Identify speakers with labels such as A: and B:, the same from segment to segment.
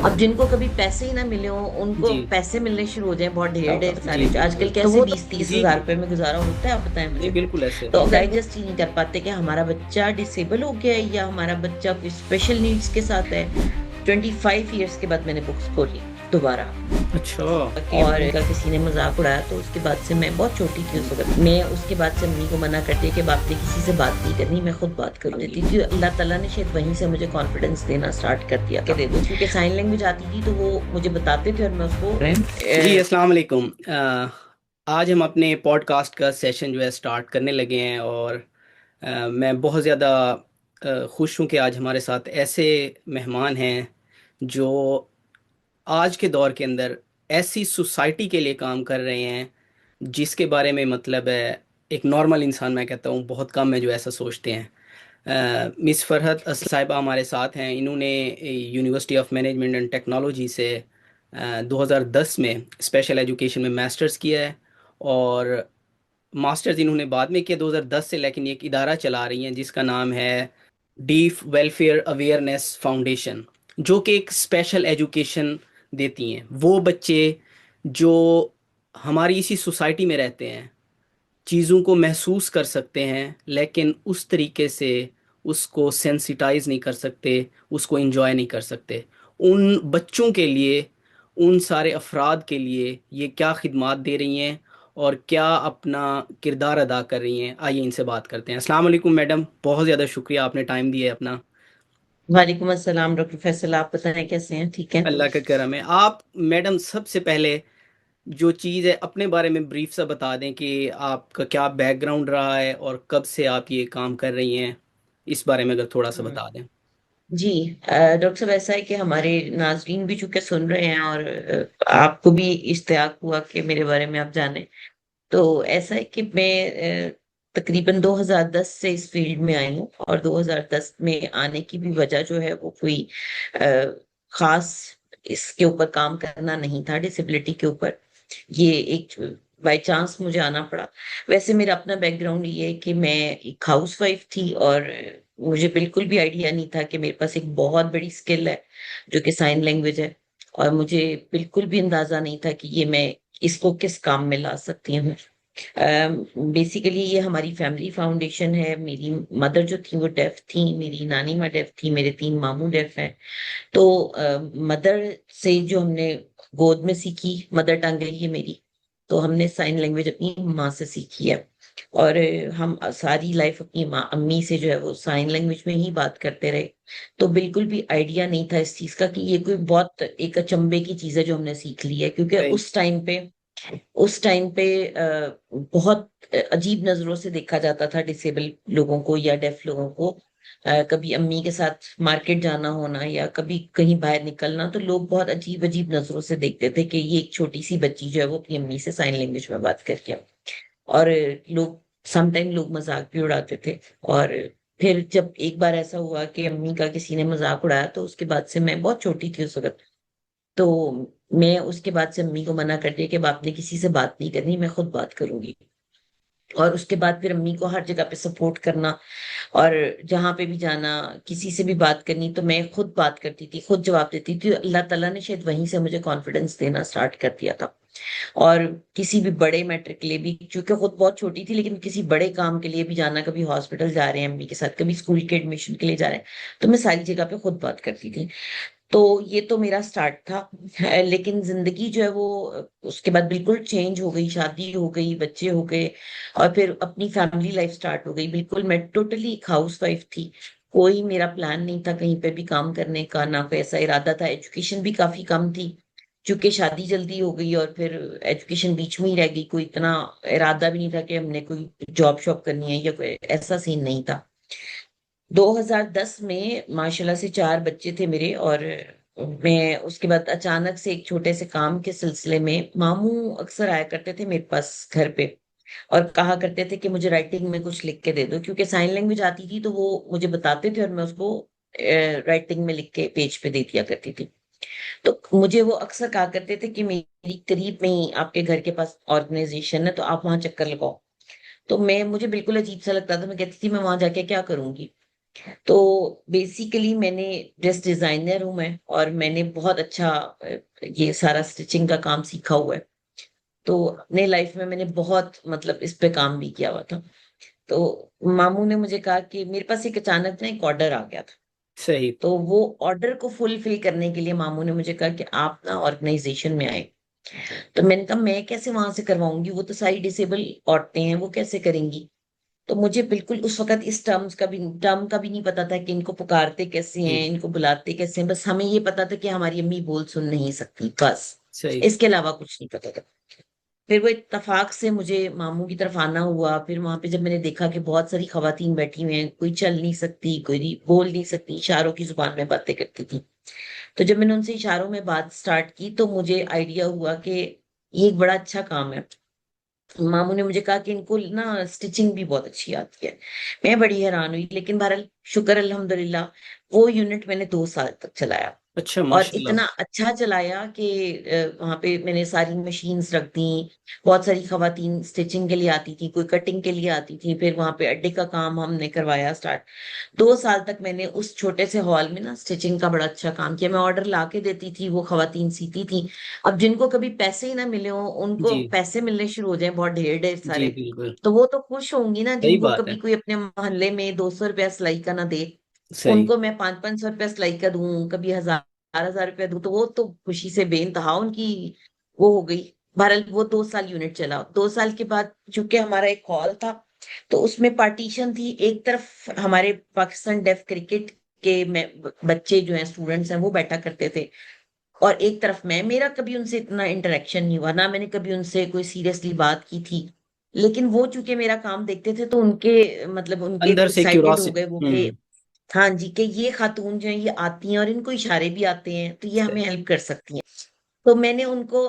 A: अब जिनको कभी पैसे ही ना मिले हो उनको
B: जी।
A: पैसे मिलने शुरू हो जाए, बहुत ढेर ढेर
B: जी
A: सारे,
B: जी
A: आजकल
B: तो
A: कैसे
B: वो तो
A: 20-30 हज़ार
B: जी
A: रुपए में गुजारा होता है, आप बताएं
B: जी
A: मुझे।
B: बिल्कुल ऐसे
A: तो डाइजेस्ट ही नहीं कर पाते कि हमारा बच्चा डिसेबल हो गया है या हमारा बच्चा कोई स्पेशल नीड्स के साथ है। 25 ईयर्स के बाद मैंने बुक्स खोली दोबारा।
B: अच्छा।
A: और का किसी ने मजाक उड़ाया तो उसके बाद से मैं बहुत छोटी थी उस वक्त, मैं उसके बाद से अम्मी को मना करती कि बाप ने किसी से बात नहीं करनी, मैं खुद बात कर देती थी। अल्लाह ताला ने शायद वहीं से मुझे कॉन्फिडेंस देना स्टार्ट कर दिया कि दे दो, क्योंकि साइन लैंग्वेज आती थी तो वो मुझे बताते थे और मैं उसको
B: जी अस्सलाम वालेकुम। आज हम अपने पॉडकास्ट का सेशन जो है स्टार्ट करने लगे हैं और मैं बहुत ज़्यादा खुश हूँ कि आज हमारे साथ ऐसे मेहमान हैं जो आज के दौर के अंदर ऐसी सोसाइटी के लिए काम कर रहे हैं जिसके बारे में मतलब है एक नॉर्मल इंसान, मैं कहता हूँ बहुत कम है जो ऐसा सोचते हैं। मिस फरहत असलम साहिबा हमारे साथ हैं। इन्होंने university of management and technology से 2010 में स्पेशल एजुकेशन में मास्टर्स किया है और मास्टर्स इन्होंने बाद में किया 2010 से, लेकिन एक इदारा चला रही हैं जिसका नाम है डीफ वेलफेयर अवेयरनेस फाउंडेशन, जो कि एक स्पेशल एजुकेशन देती हैं वो बच्चे जो हमारी इसी सोसाइटी में रहते हैं, चीज़ों को महसूस कर सकते हैं लेकिन उस तरीके से उसको सेंसिटाइज नहीं कर सकते, उसको एंजॉय नहीं कर सकते। उन बच्चों के लिए, उन सारे अफराद के लिए ये क्या खिदमात दे रही हैं और क्या अपना किरदार अदा कर रही हैं, आइए इनसे बात करते हैं। अस्सलाम वालेकुम मैडम, बहुत ज़्यादा शुक्रिया आपने टाइम दिया है अपना।
A: वालेकुम अस्सलाम डॉक्टर फैसल, आप बताएं कैसे हैं, ठीक है।
B: अल्लाह का करम है। आप मैडम सबसे पहले जो चीज़ है अपने बारे में ब्रीफ सा बता दें कि आपका क्या बैकग्राउंड रहा है और कब से आप ये काम कर रही हैं, इस बारे में अगर थोड़ा सा
A: हम्म,
B: बता दें।
A: जी। डॉक्टर साहब, ऐसा है कि हमारे नाजरीन भी चूंकि सुन रहे हैं और आपको भी इश्तियाक हुआ कि मेरे बारे में आप जाने, तो ऐसा है कि मैं तकरीबन 2010 से इस फील्ड में आई हूँ, और 2010 में आने की भी वजह जो है वो कोई अ, खास इसके ऊपर काम करना नहीं था, डिसेबिलिटी के ऊपर। ये एक बाय चांस मुझे आना पड़ा। वैसे मेरा अपना बैकग्राउंड ये है कि मैं एक हाउस वाइफ थी, और मुझे बिल्कुल भी आइडिया नहीं था कि मेरे पास एक बहुत बड़ी स्किल है जो कि साइन लैंग्वेज है। और मुझे बिल्कुल भी अंदाजा नहीं था कि ये मैं इसको किस काम में ला सकती हूँ। बेसिकली ये हमारी फैमिली फाउंडेशन है। मेरी मदर जो थी वो डेफ थी, मेरी नानी माँ डेफ थी, मेरे 3 मामू डेफ हैं। तो मदर से जो हमने गोद में सीखी, मदर टंग है ये मेरी, तो हमने साइन लैंग्वेज अपनी माँ से सीखी है। और हम सारी लाइफ अपनी माँ अम्मी से जो है वो साइन लैंग्वेज में ही बात करते रहे। तो बिल्कुल भी आइडिया नहीं था इस चीज का कि ये कोई बहुत एक अचंभे की चीज है जो हमने सीख ली है, क्योंकि
B: सही।
A: उस टाइम पे बहुत अजीब नजरों से देखा जाता था डिसेबल लोगों को या डेफ लोगों को। कभी अम्मी के साथ मार्केट जाना होना या कभी कहीं बाहर निकलना, तो लोग बहुत अजीब अजीब नजरों से देखते थे कि ये एक छोटी सी बच्ची जो है वो अपनी अम्मी से साइन लैंग्वेज में बात करके। और लोग समटाइम लोग मजाक भी उड़ाते थे। और फिर जब एक बार ऐसा हुआ कि अम्मी का किसी ने मजाक उड़ाया, तो उसके बाद से मैं बहुत छोटी थी उस वक्त, तो मैं उसके बाद से अम्मी को मना कर दिया कि अब आपने किसी से बात नहीं करनी, मैं खुद बात करूंगी। और उसके बाद फिर अम्मी को हर जगह पे सपोर्ट करना, और जहां पे भी जाना, किसी से भी बात करनी तो मैं खुद बात करती थी, खुद जवाब देती थी। अल्लाह ताला ने शायद वहीं से मुझे कॉन्फिडेंस देना स्टार्ट कर दिया था। और किसी भी बड़े मैटर के लिए भी, क्योंकि खुद बहुत छोटी थी, लेकिन किसी बड़े काम के लिए भी जाना, कभी हॉस्पिटल जा रहे हैं अम्मी के साथ, कभी स्कूल के एडमिशन के लिए जा रहे हैं, तो मैं सारी जगह पे खुद बात करती थी। तो ये तो मेरा स्टार्ट था। लेकिन जिंदगी जो है वो उसके बाद बिल्कुल चेंज हो गई, शादी हो गई, बच्चे हो गए, और फिर अपनी फैमिली लाइफ स्टार्ट हो गई। बिल्कुल मैं टोटली एक हाउस वाइफ थी। कोई मेरा प्लान नहीं था कहीं पे भी काम करने का, ना कोई ऐसा इरादा था। एजुकेशन भी काफी कम थी, क्योंकि शादी जल्दी हो गई और फिर एजुकेशन बीच में ही रह गई। कोई इतना इरादा भी नहीं था कि हमने कोई जॉब शॉप करनी है, या कोई ऐसा सीन नहीं था। 2010 में माशाल्लाह से 4 बच्चे थे मेरे। और मैं उसके बाद अचानक से एक छोटे से काम के सिलसिले में, मामू अक्सर आया करते थे मेरे पास घर पे, और कहा करते थे कि मुझे राइटिंग में कुछ लिख के दे दो, क्योंकि साइन लैंग्वेज आती थी तो वो मुझे बताते थे और मैं उसको राइटिंग में लिख के पेज पे दे दिया करती थी। तो मुझे वो अक्सर कहा करते थे कि मेरी करीब में ही आपके घर के पास ऑर्गेनाइजेशन है, तो आप वहां चक्कर लगाओ। तो मुझे बिल्कुल अजीब सा लगता था, मैं कहती थी मैं वहां जाके क्या करूंगी। तो बेसिकली मैंने ड्रेस डिजाइनर हूं मैं, और मैंने बहुत अच्छा ये सारा स्टिचिंग का काम सीखा हुआ है। तो अपने लाइफ में मैंने बहुत मतलब इस पे काम भी किया हुआ था। तो मामू ने मुझे कहा कि मेरे पास एक अचानक ना एक ऑर्डर आ गया था।
B: सही।
A: तो वो ऑर्डर को फुलफिल करने के लिए मामू ने मुझे कहा कि आप ना ऑर्गेनाइजेशन में आए। तो मैंने कहा मैं कैसे वहां से करवाऊंगी, वो तो सारी डिसेबल औरतें हैं, वो कैसे करेंगी। तो मुझे बिल्कुल उस वक्त इस टर्म का भी नहीं पता था कि इनको पुकारते कैसे
B: जी।
A: हैं, इनको बुलाते कैसे हैं। बस हमें ये पता था कि हमारी अम्मी बोल सुन नहीं सकती, बस।
B: सही।
A: इसके अलावा कुछ नहीं पता था। फिर वो इत्तेफाक से मुझे मामू की तरफ आना हुआ। फिर वहां पे जब मैंने देखा कि बहुत सारी खवातीन बैठी हुई हैं, कोई चल नहीं सकती, कोई बोल नहीं सकती, इशारों की जुबान में बातें करती थी। तो जब मैंने उनसे इशारों में बात स्टार्ट की तो मुझे आइडिया हुआ कि ये एक बड़ा अच्छा काम है। मामू ने मुझे कहा कि इनको ना स्टिचिंग भी बहुत अच्छी आती है। मैं बड़ी हैरान हुई, लेकिन बहरहाल शुक्र अल्हम्दुलिल्लाह वो यूनिट मैंने 2 साल तक चलाया।
B: अच्छा,
A: और
B: माशाल्लाह।
A: इतना अच्छा चलाया कि वहां पे मैंने सारी मशीन्स रख दी। बहुत सारी खवातीन स्टिचिंग के लिए आती थी, कोई कटिंग के लिए आती थी। फिर वहां पे अड्डे का काम हमने करवाया स्टार्ट। 2 साल तक मैंने उस छोटे से हॉल में ना स्टिचिंग का बड़ा अच्छा काम किया। मैं ऑर्डर ला के देती थी, वो खवातीन सीती थी। अब जिनको कभी पैसे ही ना मिले हो, उनको
B: जी।
A: पैसे मिलने शुरू हो जाए बहुत ढेर ढेर
B: जी,
A: सारे,
B: बिल्कुल।
A: तो वो तो खुश होंगी ना।
B: सही
A: जिनको
B: बात
A: कभी
B: है।
A: कोई अपने मोहल्ले में 200 रुपया सिलाई का ना दे,
B: सही।
A: उनको मैं 500 500 रुपया सिलाई का दूं, कभी 1000 1000 रुपया दूं, तो वो तो खुशी से बेइंतहा उनकी वो हो गई। बहरहाल वो 2 साल यूनिट चला। 2 साल के बाद चूंकि हमारा एक हॉल था, तो उसमें पार्टीशन थी। एक तरफ हमारे पाकिस्तान डेफ क्रिकेट के बच्चे जो हैं, स्टूडेंट्स हैं, वो बैठा करते थे। और एक तरफ मैं, मेरा कभी उनसे इतना इंटरेक्शन नहीं हुआ, ना मैंने कभी उनसे कोई सीरियसली बात की थी। लेकिन वो चूंकि मेरा काम देखते थे, तो उनके मतलब उनके
B: अंदर से
A: एक्साइटेड हो
B: क्यूरोसिटी।
A: गए वो कि हाँ जी, कि ये खातून जो है ये आती हैं और इनको इशारे भी आते हैं, तो ये हमें
B: सही।
A: हेल्प कर सकती हैं। तो मैंने उनको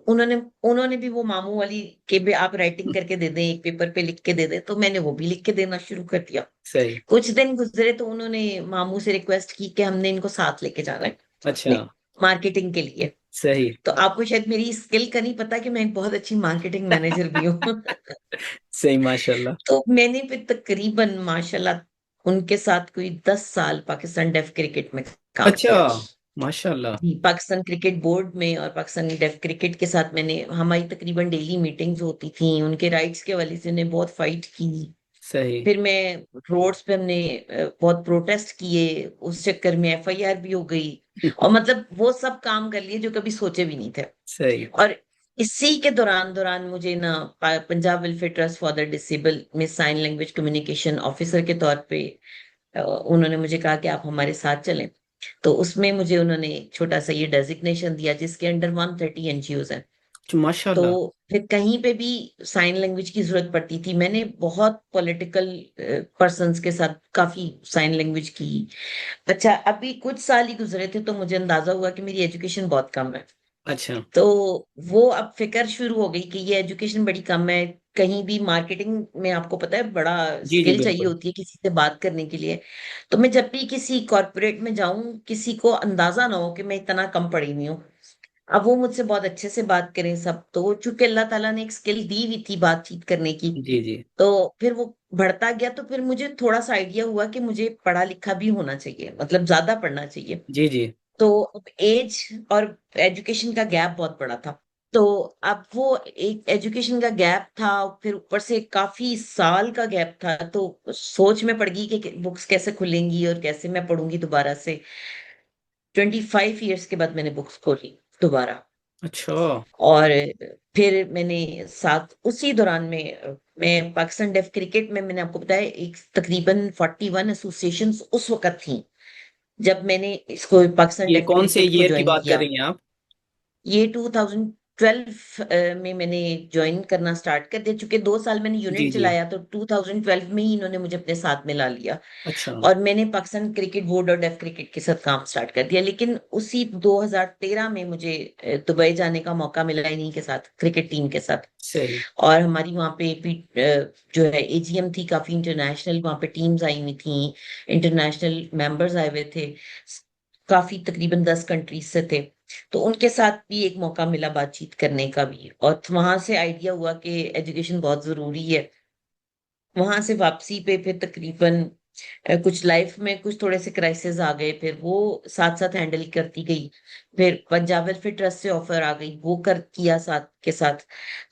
A: उन्होंने उन्होंने भी वो मामू वाली के भी आप राइटिंग करके दे दें, एक पेपर पे लिख के दे दें, तो मैंने वो भी लिख के देना शुरू कर दिया।
B: सही।
A: कुछ दिन गुजरे तो उन्होंने मामू से रिक्वेस्ट की कि हमने इनको साथ लेके जाना है
B: अच्छा।
A: अपने मार्केटिंग के लिए।
B: सही।
A: तो आपको शायद मेरी स्किल का नहीं पता कि मैं एक बहुत अच्छी मार्केटिंग मैनेजर भी हूँ।
B: सही, माशाल्लाह।
A: तो मैंने फिर तकरीबन माशाल्लाह उनके साथ कोई 10 साल पाकिस्तान डेफ क्रिकेट में काम
B: अच्छा,
A: किया।
B: माशाल्लाह।
A: जी, पाकिस्तान क्रिकेट बोर्ड में और पाकिस्तान डेफ क्रिकेट के साथ मैंने, हमारी तकरीबन डेली मीटिंग्स होती थी। उनके राइट्स के हवाले से हमने बहुत फाइट की।
B: सही।
A: फिर मैं रोड्स पे हमने बहुत प्रोटेस्ट किए, उस चक्कर में एफआईआर भी हो गई। और मतलब वो सब काम कर लिए जो कभी सोचे भी नहीं थे।
B: सही।
A: और इसी के दौरान दौरान मुझे ना Punjab welfare trust for the disable में साइन लैंग्वेज कम्युनिकेशन ऑफिसर के तौर पे उन्होंने मुझे कहा कि आप हमारे साथ चलें। तो उसमें मुझे उन्होंने एक छोटा सा ये डेजिग्नेशन दिया, जिसके अंडर 130 एनजीओज हैं। तो
B: माशाल्लाह।
A: फिर कहीं पे भी साइन लैंग्वेज की जरूरत पड़ती थी, मैंने बहुत पॉलिटिकल पर्सन्स के साथ काफी साइन लैंग्वेज की। अच्छा, अभी कुछ साल ही गुजरे थे तो मुझे अंदाजा हुआ कि मेरी एजुकेशन बहुत कम है।
B: अच्छा।
A: तो वो अब फिक्र शुरू हो गई कि ये एजुकेशन बड़ी कम है। कहीं भी मार्केटिंग में आपको पता है बड़ा
B: जी, जी,
A: स्किल चाहिए
B: बिल्कुल।
A: होती है किसी से बात करने के लिए। तो मैं जब भी किसी कॉर्पोरेट में जाऊं, किसी को अंदाजा ना हो कि मैं इतना कम पढ़ी हुई हूँ। अब वो मुझसे बहुत अच्छे से बात करें सब, तो चूंकि अल्लाह ताला ने एक स्किल दी हुई थी बातचीत करने की।
B: जी, जी।
A: तो फिर वो बढ़ता गया। तो फिर मुझे थोड़ा सा आइडिया हुआ कि मुझे पढ़ा लिखा भी होना चाहिए, मतलब ज्यादा पढ़ना चाहिए।
B: जी, जी।
A: तो अब एज और एजुकेशन का गैप बहुत बड़ा था। तो अब वो एक एजुकेशन का गैप था, फिर ऊपर से काफी साल का गैप था। तो सोच में पड़ गई कि बुक्स कैसे खुलेंगी और कैसे मैं पढ़ूंगी दोबारा से। 25 ईयर्स के बाद मैंने बुक्स खोली दोबारा।
B: अच्छा।
A: और फिर मैंने साथ उसी दौरान में मैं पाकिस्तान डेफ क्रिकेट में, मैंने आपको बताया एक तकरीबन 41 एसोसिएशंस उस वक्त थी जब मैंने इसको पाकिस्तान
B: ये
A: डेफ
B: कौन से
A: क्रिकेट को
B: ईयर की
A: ज्वाइन
B: बात कर
A: किया।
B: रही हैं आप?
A: ये 2012 में मैंने ज्वाइन करना स्टार्ट कर दिया। चूंकि 2 साल मैंने
B: जी,
A: यूनिट
B: जी।
A: चलाया, तो 2012 में ही इन्होंने मुझे अपने साथ में ला लिया।
B: अच्छा।
A: और मैंने पाकिस्तान क्रिकेट बोर्ड और डेफ क्रिकेट के साथ काम स्टार्ट कर दिया। लेकिन उसी 2013 में मुझे दुबई जाने का मौका मिला इन्हीं के साथ, क्रिकेट टीम के साथ।
B: सही।
A: और हमारी वहाँ पे जो है एजीएम थी, काफी इंटरनेशनल वहाँ पे टीम्स आई हुई थी, इंटरनेशनल मेंबर्स आए हुए थे। काफी तकरीबन 10 कंट्रीज से थे। तो उनके साथ भी एक मौका मिला बातचीत करने का भी, और वहां से आइडिया हुआ कि एजुकेशन बहुत जरूरी है। वहां से वापसी पे फिर तकरीबन कुछ लाइफ में कुछ थोड़े से क्राइसिस आ गए, फिर वो साथ साथ हैंडल करती गई। फिर पंजाब वेलफेयर ट्रस्ट से ऑफर आ गई, वो कर किया साथ के साथ।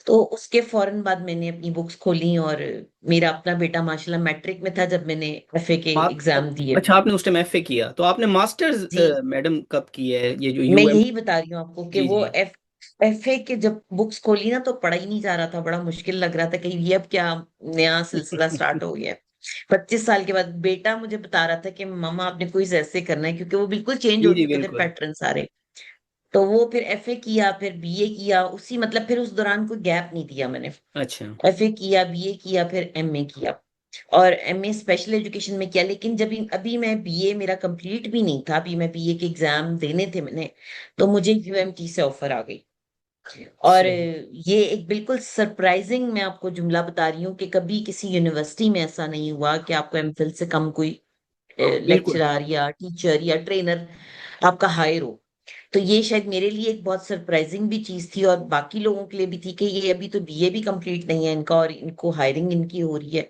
A: तो उसके फौरन बाद मैंने अपनी बुक्स खोली, और मेरा अपना बेटा माशाल्लाह मैट्रिक में था जब मैंने एफए के
B: आप
A: एग्जाम दिए।
B: अच्छा, आपने उस टाइम एफए किया, तो आपने मास्टर्स
A: जी,
B: मैडम कब की है, ये जो
A: मैं
B: यूएम?
A: यही बता रही हूँ आपको कि
B: जी
A: वो
B: जी
A: एफए के जब बुक्स खोली ना तो पढ़ा ही नहीं जा रहा था, बड़ा मुश्किल लग रहा था कि ये अब क्या नया सिलसिला स्टार्ट हो गया है। 25 साल के बाद बेटा मुझे बता रहा था कि मम्मा आपने क्विज ऐसे करना है, क्योंकि वो बिल्कुल चेंज
B: जी
A: हो
B: जी
A: चुके थे
B: बिल्कुल।
A: पैटर्न सारे। तो वो फिर एफए किया, फिर बीए किया, उसी मतलब फिर उस दौरान कोई गैप नहीं दिया मैंने।
B: अच्छा।
A: एफए किया, बीए किया, फिर एमए किया, और एमए स्पेशल एजुकेशन में किया। लेकिन जब अभी मैं बीए मेरा कंप्लीट भी नहीं था, अभी मैं बीए के एग्जाम देने थे मैंने, तो मुझे यूएमटी से ऑफर आ गई। और
B: सही।
A: ये एक बिल्कुल सरप्राइजिंग मैं आपको जुमला बता रही हूँ कि कभी किसी यूनिवर्सिटी में ऐसा नहीं हुआ कि आपको एमफिल से कम कोई
B: बिल्कुल
A: लेक्चरर या टीचर या ट्रेनर आपका हायर हो। तो ये शायद मेरे लिए एक बहुत सरप्राइजिंग भी चीज थी, और बाकी लोगों के लिए भी थी कि ये अभी तो बीए भी कंप्लीट नहीं है इनका, और इनको हायरिंग इनकी हो रही है।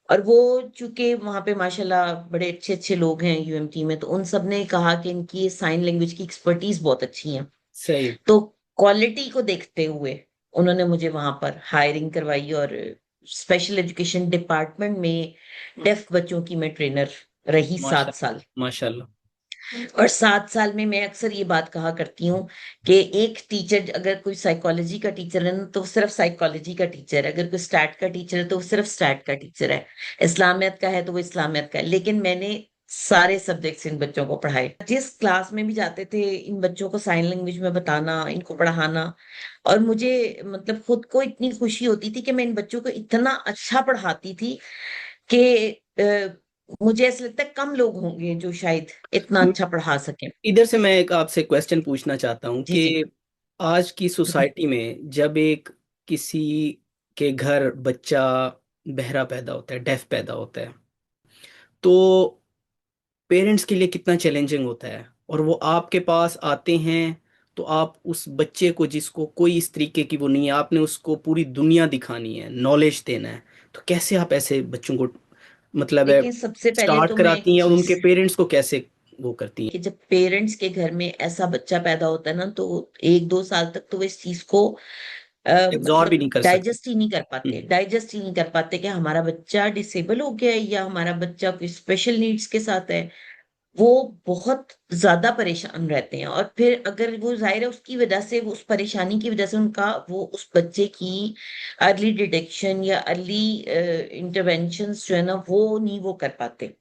A: और वो चूंकि वहां पे माशाल्लाह बड़े अच्छे अच्छे लोग हैं यूएमटी में, तो उन सब ने कहा कि इनकी साइन लैंग्वेज की एक्सपर्टीज बहुत अच्छी है।
B: सही।
A: तो क्वालिटी को देखते हुए उन्होंने मुझे वहां पर हायरिंग करवाई, और स्पेशल एजुकेशन डिपार्टमेंट में डेफ बच्चों की मैं ट्रेनर रही सात
B: माशाल्लाह
A: साल
B: माशाल्लाह।
A: और 7 साल में मैं अक्सर ये बात कहा करती हूँ कि एक टीचर, अगर कोई साइकोलॉजी का टीचर है ना तो वो सिर्फ साइकोलॉजी का टीचर है, अगर कोई स्टैट का टीचर है तो वो सिर्फ स्टैट का टीचर है, इस्लामियत का है तो वो इस्लामियत का है। लेकिन मैंने सारे सब्जेक्ट्स इन बच्चों को पढ़ाए, जिस क्लास में भी जाते थे इन बच्चों को साइन लैंग्वेज में बताना, इनको पढ़ाना। और मुझे मतलब खुद को इतनी खुशी होती थी कि मैं इन बच्चों को इतना अच्छा पढ़ाती थी कि मुझे ऐसा लगता है कम लोग होंगे जो शायद इतना अच्छा पढ़ा सकें।
B: इधर से मैं एक आपसे क्वेश्चन पूछना चाहता हूँ
A: जी जी।
B: कि आज की
A: जी
B: सोसाइटी में जब एक किसी के घर बच्चा बहरा पैदा होता है, डेफ पैदा होता है, तो पेरेंट्स के लिए कितना चैलेंजिंग होता है, और वो आपके पास आते हैं, तो आप उस बच्चे को, जिसको कोई इस तरीके की वो नहीं है, आपने उसको पूरी दुनिया दिखानी है, नॉलेज देना है, तो कैसे आप ऐसे बच्चों को मतलब है
A: लेकिन सबसे पहले
B: स्टार्ट
A: तो मैं एक
B: कराती हैं, और
A: चीज,
B: उनके पेरेंट्स को कैसे वो करती हैं?
A: कि जब पेरेंट्स के घर में ऐसा बच्चा पैदा होता है ना, तो 1-2 साल तक तो वो इस चीज को
B: एब्जॉर्ब ही
A: मतलब
B: नहीं कर सकते।
A: डाइजेस्ट ही नहीं कर पाते, डाइजेस्ट ही नहीं कर पाते कि हमारा बच्चा डिसेबल हो गया है या हमारा बच्चा कोई स्पेशल नीड्स के साथ है। वो बहुत ज्यादा परेशान रहते हैं, और फिर अगर वो जाहिर है उसकी वजह से, वो उस परेशानी की वजह से उनका वो उस बच्चे की अर्ली डिटेक्शन या अर्ली इंटरवेंशंस जो है ना वो नहीं वो कर पाते।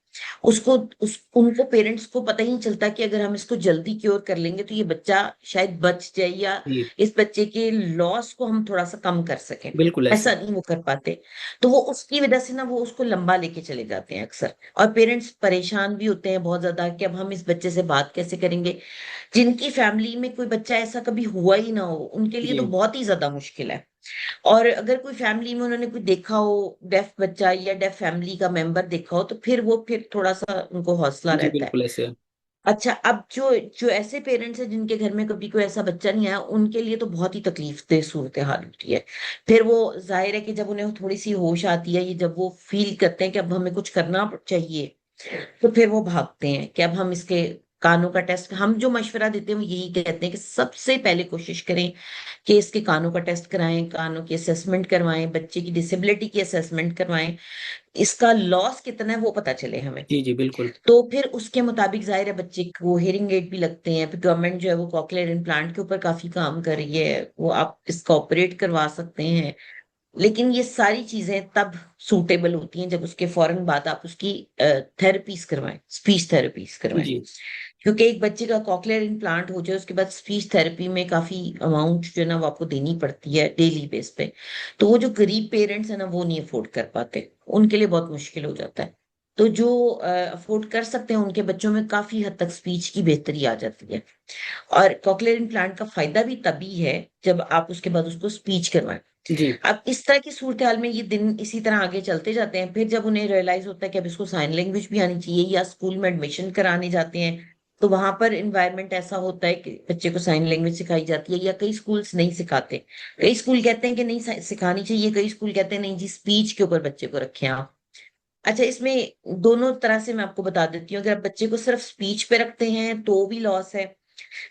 A: उसको उस उनको पेरेंट्स को पता ही नहीं चलता कि अगर हम इसको जल्दी क्योर कर लेंगे तो ये बच्चा शायद बच जाए, या
B: जी
A: इस बच्चे के लॉस को हम थोड़ा सा कम कर सकें।
B: बिल्कुल ऐसे।
A: ऐसा नहीं वो कर पाते। तो वो उसकी वजह से ना वो उसको लंबा लेके चले जाते हैं अक्सर, और पेरेंट्स परेशान भी होते हैं बहुत ज्यादा कि अब हम इस बच्चे से बात कैसे करेंगे। जिनकी फैमिली में कोई बच्चा ऐसा कभी हुआ ही ना हो उनके लिए तो
B: जी
A: बहुत ही ज्यादा मुश्किल है। और अगर कोई फैमिली में उन्होंने कोई देखा हो डेफ बच्चा या डेफ फैमिली का मेंबर देखा हो, तो फिर थोड़ा सा उनको हौसला
B: जी
A: रहता है।
B: बिल्कुल ऐसे।
A: अच्छा, अब जो जो ऐसे पेरेंट्स हैं जिनके घर में कभी कोई ऐसा बच्चा नहीं आया, उनके लिए तो बहुत ही तकलीफ दह सूरत हाल होती है। फिर वो जाहिर है कि जब उन्हें थोड़ी सी होश आती है, ये जब वो फील करते हैं कि अब हमें कुछ करना चाहिए, तो फिर वो भागते हैं कि अब हम इसके कानों का टेस्ट, हम जो मशवरा देते हैं वो यही कहते हैं कि सबसे पहले कोशिश करें कि इसके कानों का टेस्ट कराएं, कानों की असेसमेंट करवाएं, बच्चे की डिसेबिलिटी की असेसमेंट करवाएं, इसका लॉस कितना है वो पता चले हमें।
B: जी जी बिल्कुल।
A: तो फिर उसके मुताबिक जाहिर है बच्चे को हेयरिंग एड भी लगते हैं। फिर गवर्नमेंट जो है वो कॉकलियर इम्प्लांट के ऊपर काफी काम कर रही है, वो आप इसका ऑपरेट करवा सकते हैं। लेकिन ये सारी चीजें तब सूटेबल होती हैं जब उसके फौरन बाद आप उसकी थेरेपीज करवाएं, स्पीच थेरेपीज करवाएं।
B: जी
A: क्योंकि एक बच्चे का कॉकलियर इम्प्लांट हो जाए उसके बाद स्पीच थेरेपी में काफी अमाउंट जो है ना वो आपको देनी पड़ती है डेली बेस पे। तो वो जो गरीब पेरेंट्स है ना वो नहीं अफोर्ड कर पाते, उनके लिए बहुत मुश्किल हो जाता है। तो जो अफोर्ड कर सकते हैं उनके बच्चों में काफी हद तक स्पीच की बेहतरी आ जाती है। और कॉकलियर इम्प्लांट का फायदा भी तभी है जब आप उसके बाद उसको स्पीच करवाएं।
B: जी
A: अब इस तरह की सूरत हाल में ये दिन इसी तरह आगे चलते जाते हैं। फिर जब उन्हें रियलाइज होता है कि अब इसको साइन लैंग्वेज भी आनी चाहिए, या स्कूल में एडमिशन कराने जाते हैं, तो वहां पर इन्वायरमेंट ऐसा होता है कि बच्चे को साइन लैंग्वेज सिखाई जाती है, या कई स्कूल्स नहीं सिखाते। कई स्कूल कहते हैं कि नहीं सिखानी चाहिए, कई स्कूल कहते हैं नहीं जी स्पीच के ऊपर बच्चे को रखें आप। अच्छा, इसमें दोनों तरह से मैं आपको बता देती हूँ। अगर आप बच्चे को सिर्फ स्पीच पे रखते हैं तो भी लॉस है,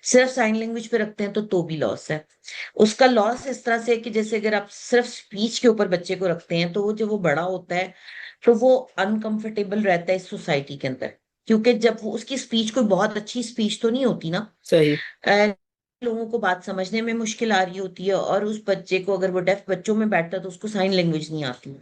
A: सिर्फ साइन लैंग्वेज पे रखते हैं तो भी लॉस है। उसका लॉस इस तरह से है कि जैसे अगर आप सिर्फ स्पीच के ऊपर बच्चे को रखते हैं तो वो जब वो बड़ा होता है तो वो अनकंफर्टेबल रहता है इस सोसाइटी के अंदर, क्योंकि जब वो उसकी स्पीच कोई बहुत अच्छी स्पीच तो नहीं होती ना,
B: सही।
A: अ, लोगों को बात समझने में मुश्किल आ रही होती है, और उस बच्चे को, अगर वो डेफ बच्चों में बैठता है तो उसको साइन लैंग्वेज नहीं आती,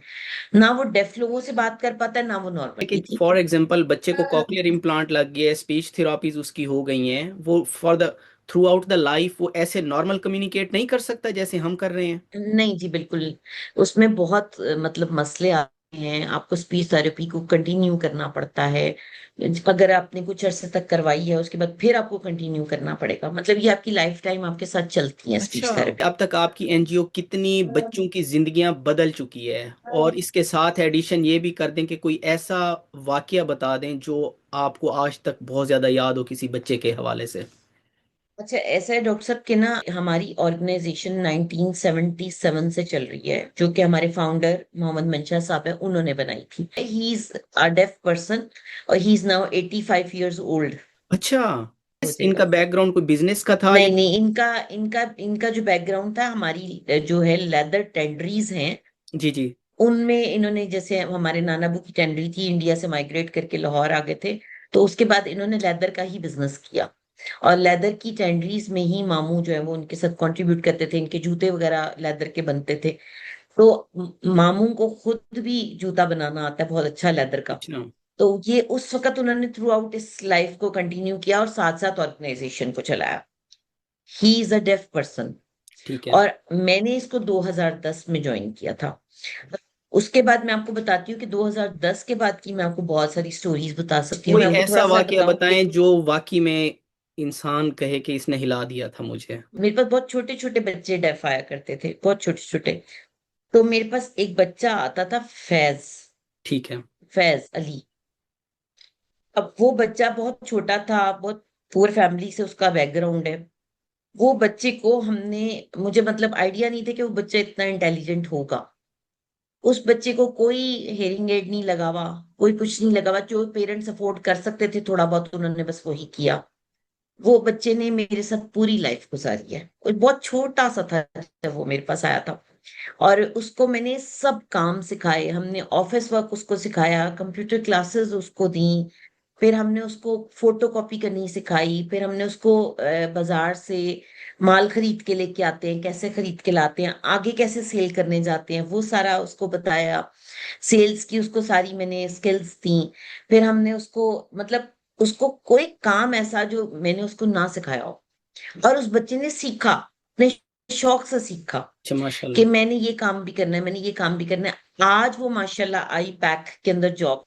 A: ना वो डेफ लोगों से बात कर पाता है ना वो
B: लेकिन
A: नॉर्मली ठीक
B: फॉर
A: है।
B: एग्जांपल बच्चे को कॉक्लियर इम्प्लांट लग गया है, स्पीच थेरापीज उसकी हो गई हैं, वो for the through out the life वो ऐसे नॉर्मल कम्युनिकेट नहीं कर सकता जैसे हम कर रहे हैं।
A: नहीं जी, बिल्कुल नहीं। उसमें बहुत मतलब मसले आते हैं, आपको स्पीच थेरेपी को कंटिन्यू करना पड़ता है। अगर आपने कुछ अरसे तक करवाई है उसके बाद फिर आपको कंटिन्यू करना पड़ेगा, मतलब ये आपकी लाइफ टाइम आपके साथ चलती है
B: अच्छा,
A: स्पीच थेरेपी।
B: अब तक आपकी एनजीओ कितनी बच्चों की जिंदगियां बदल चुकी है? और इसके साथ एडिशन ये भी कर दें कि कोई ऐसा वाकया बता दें जो आपको आज तक बहुत ज्यादा याद हो किसी बच्चे के हवाले से।
A: अच्छा, ऐसा है डॉक्टर साहब कि ना, हमारी ऑर्गेनाइजेशन 1977 से चल रही है, जो कि हमारे फाउंडर मोहम्मद मंशा साहब है, उन्होंने बनाई थी। He is a deaf person और he is now 85 years old
B: अच्छा,
A: हो
B: इनका
A: जाएगा।
B: बैकग्राउंड कोई बिजनेस का था या?
A: नहीं नहीं, इनका इनका इनका जो बैकग्राउंड था, हमारी जो है लेदर टेंडरीज हैं,
B: जी जी।
A: उनमें इन्होंने, जैसे हमारे नाना बू की टेंडरी थी, इंडिया से माइग्रेट करके लाहौर आ गए थे, तो उसके बाद इन्होंने लेदर का ही बिजनेस किया। और लेदर की टेंडरीज में ही मामू जो है वो उनके साथ कंट्रीब्यूट करते थे, इनके जूते वगैरह लेदर के बनते थे। तो मामू को खुद भी जूता बनाना आता है बहुत अच्छा लेदर का।
B: अच्छा।
A: तो ये उस वक्त उन्होंने थ्रू आउट इस लाइफ को कंटिन्यू किया और साथ साथ ऑर्गेनाइजेशन को चलाया। ही इज अ डेफ पर्सन।
B: ठीक है।
A: और मैंने इसको 2010 में ज्वाइन किया था। उसके बाद मैं आपको बताती हूँ कि 2010 के बाद की मैं आपको बहुत सारी स्टोरीज बता सकती हूँ।
B: कोई
A: मैं आपको
B: ऐसा
A: थोड़ा सा
B: वाकया
A: बताऊं कि
B: बताएं जो वाकई में इंसान कहे कि इसने हिला दिया था मुझे।
A: मेरे पास बहुत छोटे छोटे बच्चे डेफ आया करते थे, बहुत छोटे छोटे। तो मेरे पास एक बच्चा आता था, फैज,
B: ठीक है।
A: फैज अली। अब वो बच्चा बहुत छोटा था, बहुत पुअर फैमिली से उसका बैकग्राउंड है। वो बच्चे को हमने, मुझे मतलब आइडिया नहीं था कि वो बच्चा इतना इंटेलिजेंट होगा। उस बच्चे को कोई हेयरिंग एड नहीं लगा हुआ, कोई कुछ नहीं लगा हुआ, जो पेरेंट्स अफोर्ड कर सकते थे थोड़ा बहुत उन्होंने बस वही किया। वो बच्चे ने मेरे साथ पूरी लाइफ गुजारी है। और बहुत छोटा सा था जब वो मेरे पास आया था, और उसको मैंने सब काम सिखाए, हमने ऑफिस वर्क उसको सिखाया, कंप्यूटर क्लासेस उसको दी, फिर हमने उसको फोटो कॉपी करनी सिखाई, फिर हमने उसको बाजार से माल खरीद के लेके आते हैं, कैसे खरीद के लाते हैं, आगे कैसे सेल करने जाते हैं, वो सारा उसको बताया। सेल्स की उसको सारी मैंने स्किल्स दी। फिर हमने उसको, मतलब उसको कोई काम ऐसा जो मैंने उसको ना सिखाया हो, और उस बच्चे ने सीखा, अपने शौक से सीखा
B: अच्छा,
A: कि
B: माशाल्लाह।
A: मैंने ये काम भी करना है, मैंने ये काम भी करना है। आज वो माशाल्लाह आई पैक के अंदर जॉब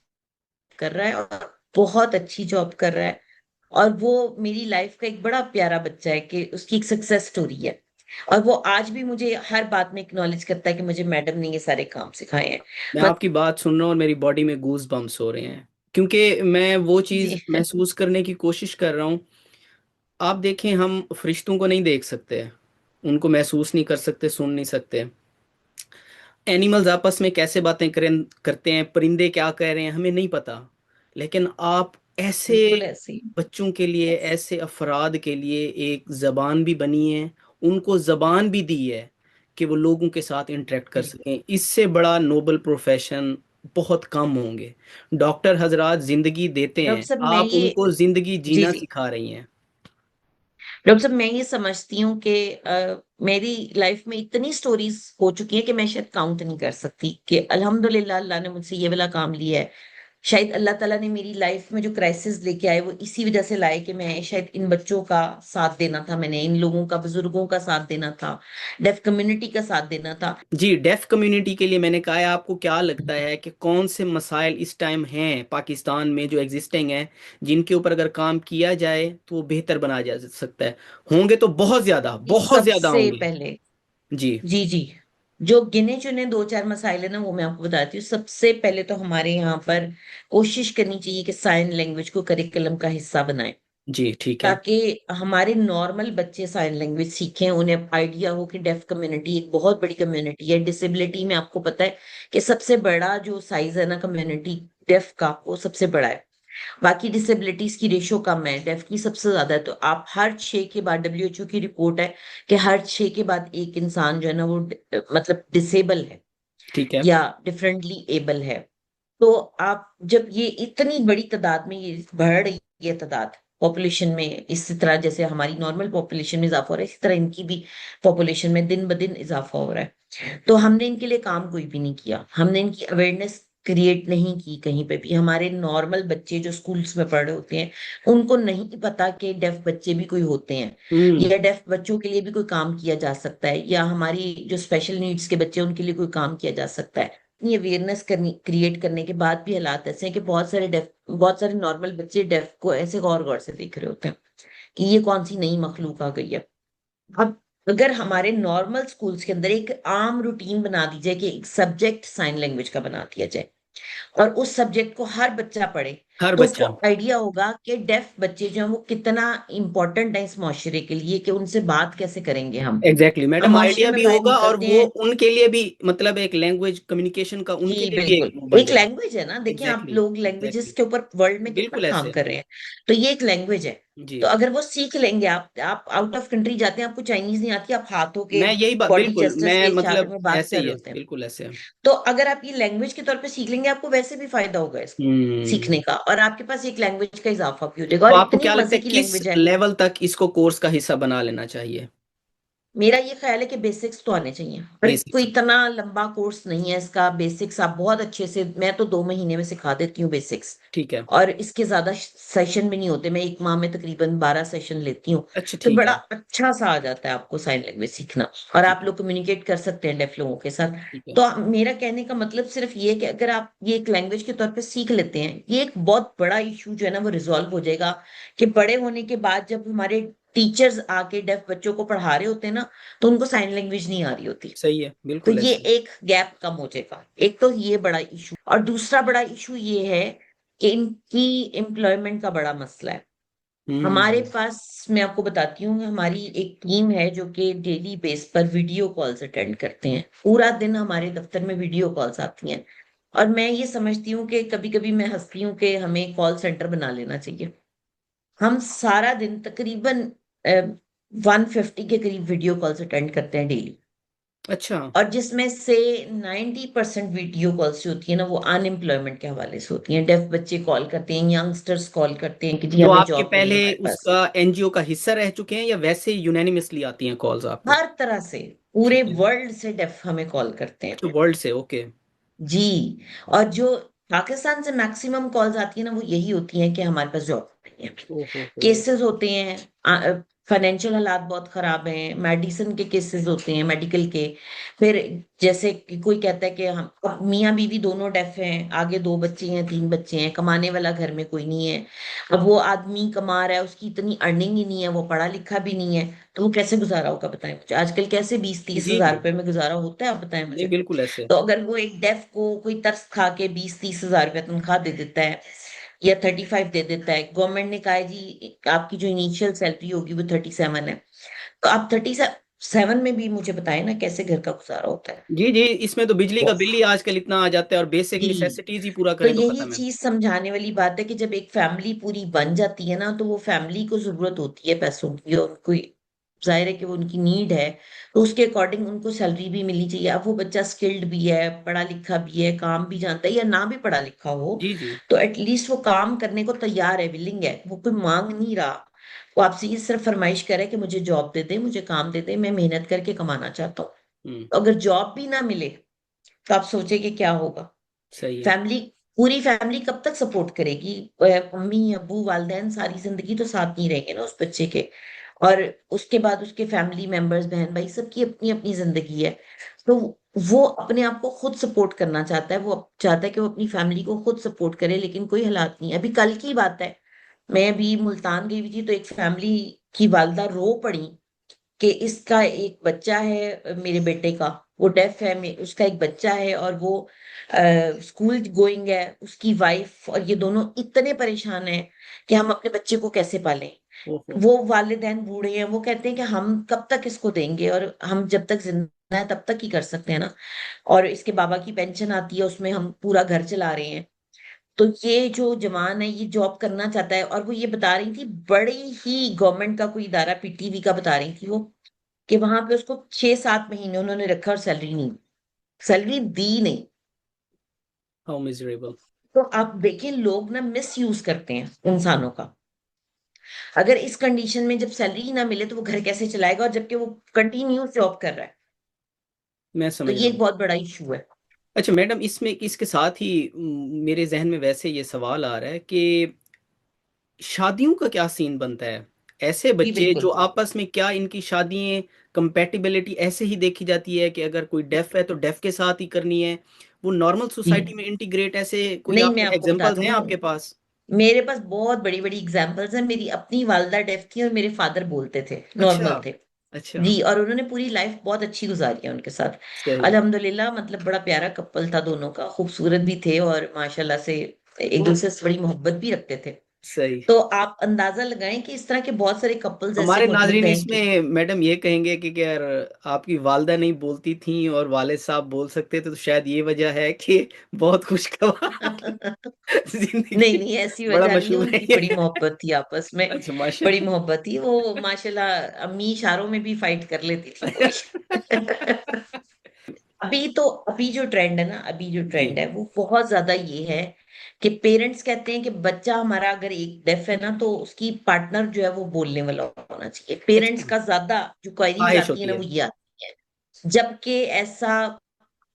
A: कर रहा है, और बहुत अच्छी जॉब कर रहा है। और वो मेरी लाइफ का एक बड़ा प्यारा बच्चा है कि उसकी एक सक्सेस स्टोरी है। और वो आज भी मुझे हर बात में एक्नॉलेज करता है कि मुझे मैडम ने ये सारे काम सिखाए हैं।
B: मैं
A: मत
B: आपकी बात सुन रहा हूँ और मेरी बॉडी में गूज बम्स हो रहे हैं, क्योंकि मैं वो चीज़
A: जी
B: महसूस करने की कोशिश कर रहा हूँ। आप देखें, हम फरिश्तों को नहीं देख सकते, उनको महसूस नहीं कर सकते, सुन नहीं सकते। एनिमल्स आपस में कैसे बातें करें करते हैं, परिंदे क्या कह रहे हैं, हमें नहीं पता। लेकिन आप ऐसे
A: बिल्कुल ऐसे ही।
B: बच्चों के लिए, ऐसे अफराद के लिए एक जबान भी बनी है, उनको जबान भी दी है कि वो लोगों के साथ इंटरेक्ट कर
A: बिल्कुल।
B: सकें। इससे बड़ा नोबल प्रोफेशन बहुत कम होंगे। डॉक्टर हजरात जिंदगी देते
A: डॉक्टर
B: हैं,
A: साहब मैं
B: आप
A: ये,
B: उनको जिंदगी
A: जी
B: जीना
A: जी,
B: सिखा रही हैं।
A: डॉक्टर साहब मैं ये समझती हूँ कि मेरी लाइफ में इतनी स्टोरीज हो चुकी हैं कि मैं शायद काउंट नहीं कर सकती, कि अल्हम्दुलिल्लाह अल्लाह ने मुझसे ये वाला काम लिया है। शायद अल्लाह ताला ने मेरी लाइफ में जो क्राइसिस लेके आए वो इसी वजह से लाए कि मैं शायद इन बच्चों का साथ देना था, मैंने इन लोगों का, बुजुर्गों का साथ देना था, डेफ कम्युनिटी का साथ देना था।
B: जी, डेफ कम्युनिटी के लिए मैंने कहा है, आपको क्या लगता है कि कौन से मसाइल इस टाइम हैं पाकिस्तान में जो एग्जिस्टिंग हैं, जिनके ऊपर अगर काम किया जाए तो वो बेहतर बनाया जा सकता है? होंगे तो
A: ये
B: बहुत ज्यादा
A: सबसे
B: होंगे।
A: पहले,
B: जी।
A: जी जी, जो गिने चुने दो चार मसाइल है ना वो मैं आपको बताती हूँ। सबसे पहले तो हमारे यहाँ पर कोशिश करनी चाहिए कि साइन लैंग्वेज को करिकुलम का हिस्सा बनाए।
B: जी ठीक है।
A: ताकि हमारे नॉर्मल बच्चे साइन लैंग्वेज सीखें, उन्हें आइडिया हो कि डेफ कम्युनिटी एक बहुत बड़ी कम्युनिटी है। डिसेबिलिटी में आपको पता है कि सबसे बड़ा जो साइज है ना कम्युनिटी डेफ का, वो सबसे बड़ा है। बाकी डिसेबिलिटीज की रेशो कम है, डेफ की सबसे ज्यादा है। तो आप हर 6 के बाद, डब्ल्यूएचओ की रिपोर्ट है कि हर 6 के बाद एक इंसान जो है ना वो मतलब डिसेबल है
B: ठीक है।
A: या डिफरेंटली एबल है। तो आप जब ये इतनी बड़ी तादाद में ये बढ़ रही है तादाद पॉपुलेशन में, इसी तरह जैसे हमारी नॉर्मल पॉपुलेशन में इजाफा हो रहा है, इसी तरह इनकी भी पॉपुलेशन में दिन ब दिन इजाफा हो रहा है। तो हमने इनके लिए काम कोई भी नहीं किया, हमने इनकी अवेयरनेस क्रिएट नहीं की कहीं पे भी। हमारे नॉर्मल बच्चे जो स्कूल्स में पढ़ रहे होते हैं उनको नहीं पता कि डेफ बच्चे भी कोई होते हैं,
B: हम्म।
A: या डेफ बच्चों के लिए भी कोई काम किया जा सकता है, या हमारी जो स्पेशल नीड्स के बच्चे हैं उनके लिए कोई काम किया जा सकता है। इतनी अवेयरनेस करनी क्रिएट करने के बाद भी हालात ऐसे हैं कि बहुत सारे नॉर्मल बच्चे डेफ को ऐसे गौर गौर से देख रहे होते हैं कि ये कौन सी नई मखलूक आ गई है। अब अगर हमारे नॉर्मल स्कूल्स के अंदर एक आम रूटीन बना दी जाए कि एक सब्जेक्ट साइन लैंग्वेज का बना दिया जाए और उस सब्जेक्ट को हर बच्चा पढ़े,
B: हर
A: तो उसको
B: बच्चा।
A: आइडिया होगा कि डेफ बच्चे जो हैं वो कितना इंपॉर्टेंट है इस माशरे के लिए, कि उनसे बात कैसे करेंगे हम।
B: एग्जैक्टली
A: हम
B: मैडम,
A: माशरे
B: आइडिया
A: में
B: भी
A: बाहर
B: होगा और
A: निकलते
B: वो
A: हैं।
B: उनके लिए भी, मतलब एक लैंग्वेज कम्युनिकेशन का उनके
A: जी
B: लिए भी एक
A: बिल्कुल,
B: वो बन
A: एक
B: जाएगा।
A: लैंग्वेज है ना। देखिए आप
B: एग्जैक्टली
A: लोग लैंग्वेजेस
B: एग्जैक्टली।
A: के ऊपर वर्ल्ड में कितना
B: बिल्कुल
A: काम
B: ऐसे।
A: कर रहे हैं, तो ये एक लैंग्वेज है।
B: जी।
A: तो अगर वो सीख लेंगे, आप आउट ऑफ कंट्री जाते हैं, आपको चाइनीज नहीं आती, आप हाथों के
B: मैं यही बात,
A: बॉडी
B: बिल्कुल
A: जेस्टर्स
B: मैं
A: के इशारे
B: मतलब
A: में बात
B: ऐसे
A: कर
B: ही
A: रहे
B: है,
A: होते हैं।
B: बिल्कुल ऐसे है।
A: तो अगर आप ये लैंग्वेज के तौर पे सीख लेंगे, आपको वैसे भी फायदा होगा इसको सीखने
B: हम्म।
A: का, और आपके पास एक लैंग्वेज का इजाफा भी हो जाएगा,
B: तो
A: और
B: आपको
A: इतनी
B: क्या लगता
A: मजे
B: है
A: की
B: किस
A: लैंग्वेज है।
B: लेवल तक इसको कोर्स का हिस्सा बना लेना चाहिए?
A: मेरा ये ख्याल है कि बेसिक्स तो आने चाहिए, पर कोई
B: बेसिक्स।
A: इतना लंबा कोर्स नहीं है इसका। बेसिक्स आप बहुत अच्छे से, मैं तो 2 महीने में सिखा देती हूँ बेसिक्स।
B: ठीक है।
A: और इसके ज्यादा सेशन भी नहीं होते, मैं एक माह में तकरीबन 12 सेशन लेती हूँ।
B: अच्छा
A: तो
B: ठीक
A: बड़ा
B: है।
A: अच्छा सा आ जाता है आपको साइन लैंग्वेज सीखना, और
B: ठीक
A: आप लोग कम्युनिकेट कर सकते हैं डेफ लोगों के साथ।
B: ठीक है।
A: तो मेरा कहने का मतलब सिर्फ ये है कि अगर आप ये एक लैंग्वेज के तौर पे सीख लेते हैं, ये एक बहुत बड़ा इशू जो है ना वो रिजॉल्व हो जाएगा। कि बड़े होने के बाद जब हमारे टीचर्स आके डेफ बच्चों को पढ़ा रहे होते हैं ना, तो उनको साइन लैंग्वेज नहीं आ रही होती।
B: सही है,
A: तो
B: बिल्कुल
A: ये
B: ऐसे।
A: एक गैप कम हो जाएगा। एक तो ये बड़ा इशू, और दूसरा बड़ा इशू ये है कि इनकी एम्प्लॉयमेंट का बड़ा मसला है। हमारे
B: हम्म।
A: पास, मैं आपको बताती हूँ, हमारी एक टीम है जो कि डेली बेस पर वीडियो कॉल्स अटेंड करते हैं। पूरा दिन हमारे दफ्तर में वीडियो कॉल्स आती हैं। और मैं ये समझती हूँ कि कभी कभी मैं हंसती हूँ कि हमें कॉल सेंटर बना लेना चाहिए। हम सारा दिन तकरीबन 150 के करीब वीडियो कॉल्स अटेंड करते हैं डेली।
B: अच्छा।
A: और जिसमें से 90% वीडियो कॉल्स जो होती है ना वो अनएम्प्लॉयमेंट के हवाले से होती हैं। डेफ बच्चे कॉल करते हैं, यंगस्टर्स कॉल करते हैं कि जी
B: तो
A: हमें
B: आपके
A: जॉब नहीं है
B: पहले
A: हमारे पास।
B: उसका एनजीओ का हिस्सा रह चुके हैं या वैसे यूनानिमसली आती हैं कॉल्स आपको?
A: हर तरह से, पूरे
B: ठीक है।
A: वर्ल्ड से डेफ हमें कॉल करते हैं।
B: तो वर्ल्ड से, ओके।
A: जी। और जो पाकिस्तान से मैक्सिमम कॉल्स आती है ना वो यही होती हैं कि हमारे पास जॉब नहीं है।
B: ओहो।
A: केसेस होते हैं, फाइनेंशियल हालात बहुत खराब हैं, मेडिसिन के केसेस होते हैं, मेडिकल के। फिर जैसे कि कोई कहता है कि हम, अब मियाँ बीवी दोनों डेफ हैं, आगे 2 बच्चे हैं, 3 बच्चे हैं, कमाने वाला घर में कोई नहीं है। अब वो आदमी कमा रहा है, उसकी इतनी अर्निंग ही नहीं है, वो पढ़ा लिखा भी नहीं है, तो वो कैसे गुजारा होगा बताएं मुझे। आजकल कैसे 20-30 हज़ार
B: जी।
A: रुपए में गुजारा होता है, आप बताएं
B: नहीं,
A: मुझे।
B: बिल्कुल ऐसे।
A: तो अगर वो एक डेफ को कोई तरस खा के 20-30 हज़ार रुपया तनख्वाह दे देता है, या 35 दे देता है, गवर्नमेंट ने कहा है जी आपकी जो इनिशियल सैलरी होगी वो 37 है, तो आप 37 में भी मुझे बताएं ना कैसे घर का गुजारा होता है।
B: जी जी, इसमें तो बिजली का
A: तो
B: बिल ही आजकल इतना आ जाता है और बेसिक
A: जी,
B: नेसेसिटीज ही पूरा
A: तो
B: करें तो
A: यही
B: खत्म है।
A: चीज समझाने वाली बात है कि जब एक फैमिली पूरी बन जाती है ना, तो वो फैमिली को जरूरत होती है पैसों की, और उनको जाहिर है कि वो उनकी नीड है। तो उसके अकॉर्डिंग उनको सैलरी भी मिलनी चाहिए। अब वो बच्चा स्किल्ड भी है, पढ़ा लिखा भी है, काम भी जानता है, या ना भी पढ़ा लिखा हो,
B: जी जी।
A: तो एटलीस्ट वो काम करने को तैयार है, विलिंग है, वो कोई मांग नहीं रहा। वो आपसे ये सिर्फ फरमाइश करे कि मुझे जॉब दे दे, मुझे काम दे दे, मैं मेहनत करके कमाना चाहता हूँ।
B: हम्म।
A: तो अगर जॉब भी ना मिले, तो आप सोचे कि क्या होगा।
B: सही है।
A: फैमिली, पूरी फैमिली कब तक सपोर्ट करेगी? मम्मी अब्बू वालदेन सारी जिंदगी तो साथ नहीं रहेंगे ना उस बच्चे के। और उसके बाद उसके फैमिली मेंबर्स, बहन भाई, सबकी अपनी अपनी जिंदगी है। तो वो अपने आप को खुद सपोर्ट करना चाहता है, वो चाहता है कि वो अपनी फैमिली को खुद सपोर्ट करे, लेकिन कोई हालात नहीं है। अभी कल की बात है, मैं अभी मुल्तान गई हुई थी, तो एक फैमिली की वालदा रो पड़ी कि इसका एक बच्चा है, मेरे बेटे का, वो डेफ है, उसका एक बच्चा है, और वो स्कूल गोइंग है, उसकी वाइफ और ये दोनों इतने परेशान हैं कि हम अपने बच्चे को कैसे पालें।
B: ओहो।
A: वो वालिदैन बूढ़े हैं, वो कहते हैं कि हम कब तक इसको देंगे, और हम जब तक जिंदा है तब तक ही कर सकते हैं ना। और इसके बाबा की पेंशन आती है, उसमें हम पूरा घर चला रहे हैं। तो ये जो जवान है ये जॉब करना चाहता है, और वो ये बता रही थी, बड़ी ही गवर्नमेंट का कोई इदारा, पीटीवी का बता रही थी वो, कि वहां पे उसको 6-7 महीने उन्होंने रखा और सैलरी नहीं, सैलरी दी नहीं।
B: How miserable.
A: तो आप देखिए, लोग ना मिस यूज करते हैं इंसानों का। अगर इस कंडीशन में जब सैलरी ही ना मिले तो वो घर कैसे चलाएगा, और जबकि वो कंटिन्यू जॉब कर रहा है।
B: मैं
A: तो
B: समझ
A: ये
B: रहा
A: एक
B: हूँ।
A: बहुत बड़ा इशू है।
B: अच्छा मैडम, इसमें इसके साथ ही मेरे जहन में वैसे ये सवाल आ रहा है कि शादियों का क्या सीन बनता है? ऐसे
A: जी
B: बच्चे जो
A: बिल्कुल।
B: आपस में, क्या इनकी शादियां कंपेटिबिलिटी ऐसे ही देखी जाती है कि अगर कोई डेफ है तो डेफ के साथ ही करनी है? वो नॉर्मल
A: जी
B: सोसाइटी में इंटीग्रेट, ऐसे कोई
A: नहीं, मैं
B: आपने
A: आपको
B: एग्जांपल्स
A: बताती
B: हैं
A: हूँ,
B: आपके पास?
A: मेरे पास बहुत बड़ी बड़ी एग्जांपल्स हैं। मेरी अपनी वालदा डेफ थी और मेरे फादर बोलते थे,
B: अच्छा।
A: नॉर्मल थे।
B: अच्छा।
A: जी, और उन्होंने पूरी लाइफ बहुत अच्छी गुजारी है उनके साथ।
B: सही।
A: अल्हम्दुलिल्लाह, मतलब बड़ा प्यारा कपल था दोनों का, खूबसूरत भी थे और माशाल्लाह से एक दूसरे से बड़ी मोहब्बत भी रखते थे।
B: सही।
A: तो आप अंदाजा लगाएं कि इस तरह के बहुत सारे कपल्स ऐसे
B: हमारे
A: मौजूद
B: नाजरीन
A: हैं कि
B: इसमें मैडम ये कहेंगे कि यार, आपकी वालदा नहीं बोलती थी और वालिद साहब बोल सकते थे, तो शायद ये वजह है कि बहुत खुशगवार
A: नहीं
B: जिंदगी।
A: नहीं, ऐसी
B: बड़ा
A: वजह नहीं है,
B: मशहूर है
A: उनकी बड़ी
B: ये।
A: मोहब्बत थी आपस में।
B: अच्छा
A: बड़ी
B: माशाल्लाह।
A: मोहब्बत थी वो, माशाल्लाह। अम्मी इशारों में भी फाइट कर लेती थी पूरी। अभी जो ट्रेंड है ना, अभी जो
B: जी।
A: ट्रेंड है वो बहुत ज्यादा ये है कि पेरेंट्स कहते हैं कि बच्चा हमारा अगर एक डेफ है ना, तो उसकी पार्टनर जो है वो बोलने वाला होना चाहिए। पेरेंट्स
B: अच्छा।
A: का ज्यादा जो क्वेरीज
B: ख्वाहिश
A: आती है
B: होती
A: ना,
B: है।
A: वो ये आती है। जबकि ऐसा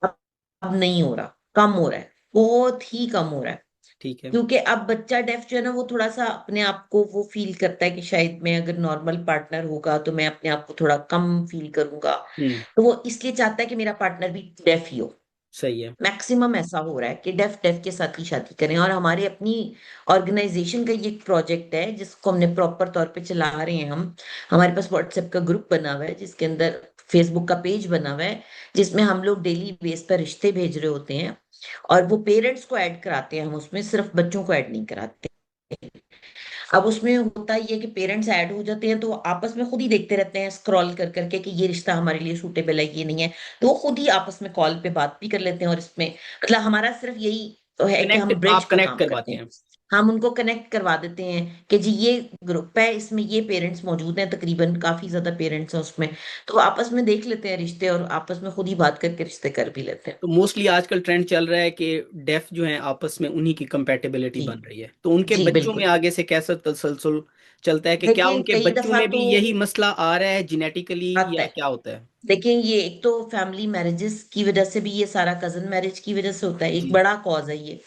A: अब अब नहीं हो रहा, कम हो रहा है, बहुत ही कम हो रहा है।
B: ठीक है।
A: क्योंकि अब बच्चा डेफ जो है ना, वो थोड़ा सा अपने आप को वो फील करता है कि शायद मैं अगर नॉर्मल पार्टनर होगा तो मैं अपने आप को थोड़ा कम फील करूंगा।
B: हम्म।
A: तो वो इसलिए चाहता है कि मेरा पार्टनर भी डेफ ही हो।
B: सही है।
A: मैक्सिमम ऐसा हो रहा है कि डेफ डेफ के साथ ही शादी करें। और हमारे अपनी ऑर्गेनाइजेशन का ये एक प्रोजेक्ट है जिसको हमने प्रॉपर तौर पे चला रहे हैं हम। हमारे पास व्हाट्सएप का ग्रुप बना हुआ है, जिसके अंदर फेसबुक का पेज बना हुआ है, जिसमें हम लोग डेली बेस पर रिश्ते भेज रहे होते हैं। और वो पेरेंट्स को ऐड कराते हैं हम उसमें, सिर्फ बच्चों को ऐड नहीं कराते। अब उसमें होता ये है कि पेरेंट्स ऐड हो जाते हैं तो वो आपस में खुद ही देखते रहते हैं, स्क्रॉल कर करके कि ये रिश्ता हमारे लिए सूटेबल है, ये नहीं है। तो वो खुद ही आपस में कॉल पे बात भी कर लेते हैं, और इसमें मतलब हमारा सिर्फ यही तो है कि हम
B: कनेक्ट,
A: ब्रिज
B: आप
A: का
B: कनेक्ट
A: काम करते
B: करवाते
A: हैं।
B: हैं।
A: हम उनको कनेक्ट करवा देते हैं कि जी ये ग्रुप है, इसमें ये पेरेंट्स मौजूद हैं, तकरीबन काफी ज्यादा पेरेंट्स हैं उसमें। तो वो आपस में देख लेते हैं रिश्ते, और आपस में खुद ही बात करके रिश्ते कर भी लेते हैं।
B: तो मोस्टली आजकल ट्रेंड चल रहा है कि डेफ जो हैं आपस में उन्हीं की कंपेटिबिलिटी
A: जी
B: बन रही है, तो उनके
A: जी
B: बच्चों में
A: बिल्कुल।
B: आगे से कैसा तसलसल चलता है? कि क्या
A: देखिए
B: उनके
A: कई
B: बच्चों
A: दफा
B: में भी
A: तो
B: यही मसला आ रहा है जेनेटिकली,
A: आता
B: या
A: है।
B: क्या होता है?
A: देखिए, ये एक तो फैमिली मैरिजेस की वजह से भी, ये सारा कजन मैरिज की वजह से होता है, एक
B: जी।
A: बड़ा कॉज है ये।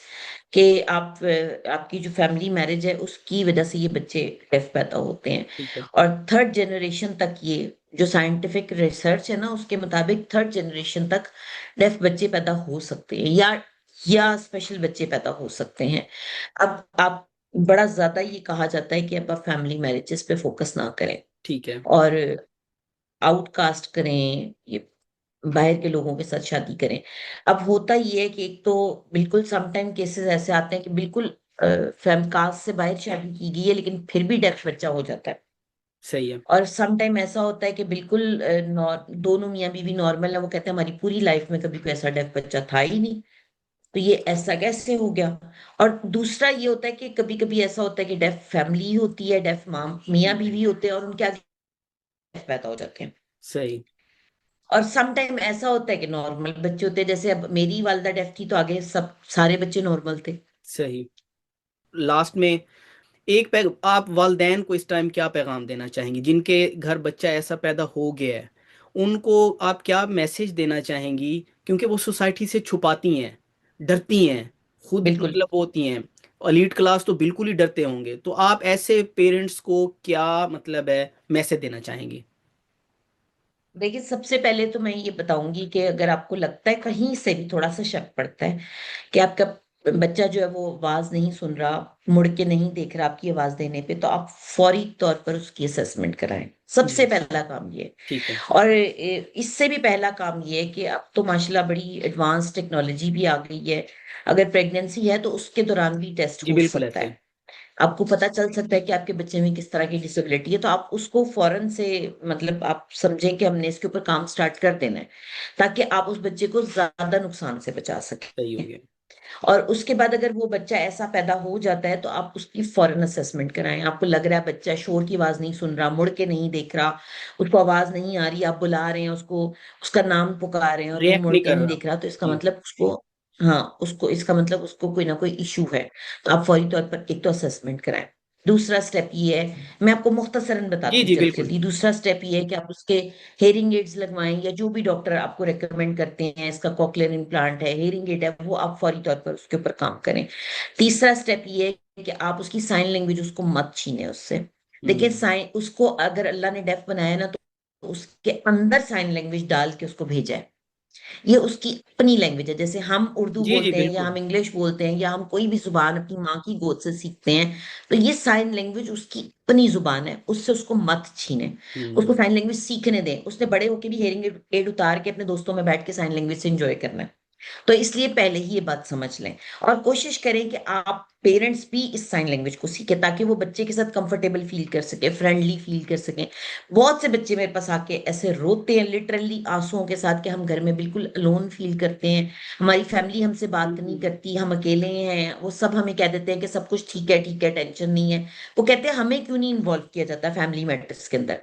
A: कि आपकी जो फैमिली मैरिज है उसकी वजह से ये बच्चे डेफ पैदा होते हैं।
B: ठीक है।
A: और थर्ड जनरेशन तक, ये जो साइंटिफिक रिसर्च है ना उसके मुताबिक थर्ड जनरेशन तक डेफ बच्चे पैदा हो सकते हैं, या स्पेशल बच्चे पैदा हो सकते हैं। अब आप, बड़ा ज्यादा ये कहा जाता है कि अब आप फैमिली मैरिजेस पे फोकस ना करें,
B: ठीक है।
A: और आउटकास्ट करें, ये बाहर के लोगों के साथ शादी करें। अब होता ये है कि एक तो बिल्कुल समटाइम केसेस ऐसे आते हैं कि बिल्कुल फैम कास्ट से बाहर शादी की गई है लेकिन फिर भी डेफ बच्चा हो जाता है।
B: सही है।
A: और सम टाइम ऐसा होता है कि बिल्कुल दोनों मियाँ बीवी नॉर्मल है, वो कहते हैं हमारी पूरी लाइफ में कभी कोई ऐसा डेफ बच्चा था ही नहीं, तो ये ऐसा कैसे हो गया। और दूसरा ये होता है कि कभी कभी ऐसा होता है कि डेफ फैमिली होती है, डेफ माँ मियाँ
B: जी।
A: बीवी होते हैं और उनके आगे डेफ पैदा हो जाते हैं।
B: सही।
A: और सम टाइम ऐसा होता है कि नॉर्मल बच्चे होते हैं, जैसे अब मेरी वालदा डेफ थी तो आगे सब सारे बच्चे नॉर्मल थे।
B: सही। लास्ट में आप वालदेन को इस टाइम क्या पैगाम देना चाहेंगी, जिनके घर बच्चा ऐसा पैदा हो गया है? उनको आप क्या मैसेज देना चाहेंगी? क्योंकि वो सोसाइटी से छुपाती हैं, डरती हैं, खुद
A: बिल्कुल।
B: मतलब होती हैं। एलीट क्लास तो बिल्कुल ही डरते होंगे, तो आप ऐसे पेरेंट्स को क्या मतलब है मैसेज देना चाहेंगी?
A: देखिए, सबसे पहले तो मैं ये बताऊंगी कि अगर आपको लगता है कहीं से भी थोड़ा सा शक पड़ता है कि आपका बच्चा जो है वो आवाज नहीं सुन रहा, मुड़ के नहीं देख रहा आपकी आवाज देने पे, तो आप फौरी तौर पर उसकी असेसमेंट कराएं। सबसे
B: जी।
A: पहला काम ये है।
B: ठीक है।
A: और इससे भी पहला काम ये है कि अब तो माशाल्लाह बड़ी एडवांस टेक्नोलॉजी भी आ गई है। अगर प्रेगनेंसी है तो उसके दौरान भी टेस्ट
B: जी
A: हो
B: बिल्कुल
A: सकता
B: ऐसे।
A: है। आपको पता चल सकता है कि आपके बच्चे में किस तरह की डिसेबिलिटी है, तो आप उसको फौरन से, मतलब आप समझें कि हमने इसके ऊपर काम स्टार्ट कर देना है, ताकि आप उस बच्चे को ज्यादा नुकसान से बचा
B: सही हो
A: सकें।
B: गया।
A: और उसके बाद अगर वो बच्चा ऐसा पैदा हो जाता है तो आप उसकी फौरन असेसमेंट कराएं। आपको लग रहा है बच्चा शोर की आवाज नहीं सुन रहा, मुड़ के नहीं देख रहा, उसको आवाज नहीं आ रही, आप बुला रहे हैं उसको, उसका नाम पुकार रहे हैं और वो
B: रिएक्ट
A: मुड़
B: नहीं
A: के
B: कर
A: नहीं
B: रहा।
A: देख रहा, तो इसका
B: जी
A: मतलब उसको, हाँ उसको, इसका मतलब उसको कोई ना कोई इशू है। तो आप फौरी तौर पर एक तो असेसमेंट कराएं। दूसरा स्टेप ये है, मैं आपको मुख्तसरन
B: जी
A: बताती हूँ
B: जी
A: जल्दी
B: बिल्कुल।
A: जल्दी। दूसरा स्टेप ये है कि आप उसके हेयरिंग एड्स लगवाएं, या जो भी डॉक्टर आपको रेकमेंड करते हैं, इसका कॉकलियर इम्प्लांट है, हेयरिंग एड है, वो आप फौरी तौर पर उसके ऊपर काम करें। तीसरा स्टेप ये है कि आप उसकी साइन लैंग्वेज उसको मत छीने उससे। देखिए
B: हम्म।
A: साइन, उसको अगर अल्लाह ने डेफ बनाया ना, तो उसके अंदर साइन लैंग्वेज डाल के उसको भेजा है। ये उसकी अपनी लैंग्वेज है। जैसे हम उर्दू
B: जी जी
A: बोलते हैं या
B: बिल्कुल।
A: हम इंग्लिश बोलते हैं या हम कोई भी जुबान अपनी माँ की गोद से सीखते हैं, तो ये साइन लैंग्वेज उसकी अपनी जुबान है, उससे उसको मत छीने। उसको
B: हम्म।
A: साइन लैंग्वेज सीखने दें। उसने बड़े होकर भी हेयरिंग एड उतार के अपने दोस्तों में बैठ के साइन लैंग्वेज से एंजॉय करना है। तो इसलिए पहले ही ये बात समझ लें, और कोशिश करें कि आप पेरेंट्स भी इस साइन लैंग्वेज को सीखें, ताकि वो बच्चे के साथ कंफर्टेबल फील कर सके, फ्रेंडली फील कर सकें। बहुत से बच्चे मेरे पास आके ऐसे रोते हैं लिटरली आंसुओं के साथ कि हम घर में बिल्कुल अलोन फील करते हैं, हमारी फैमिली हमसे बात नहीं
B: हम्म।
A: करती, हम अकेले हैं। वो सब हमें कह देते हैं कि सब कुछ ठीक है, टेंशन नहीं है। वो कहते हैं हमें क्यों नहीं इन्वॉल्व किया जाता फैमिली मैटर्स के अंदर,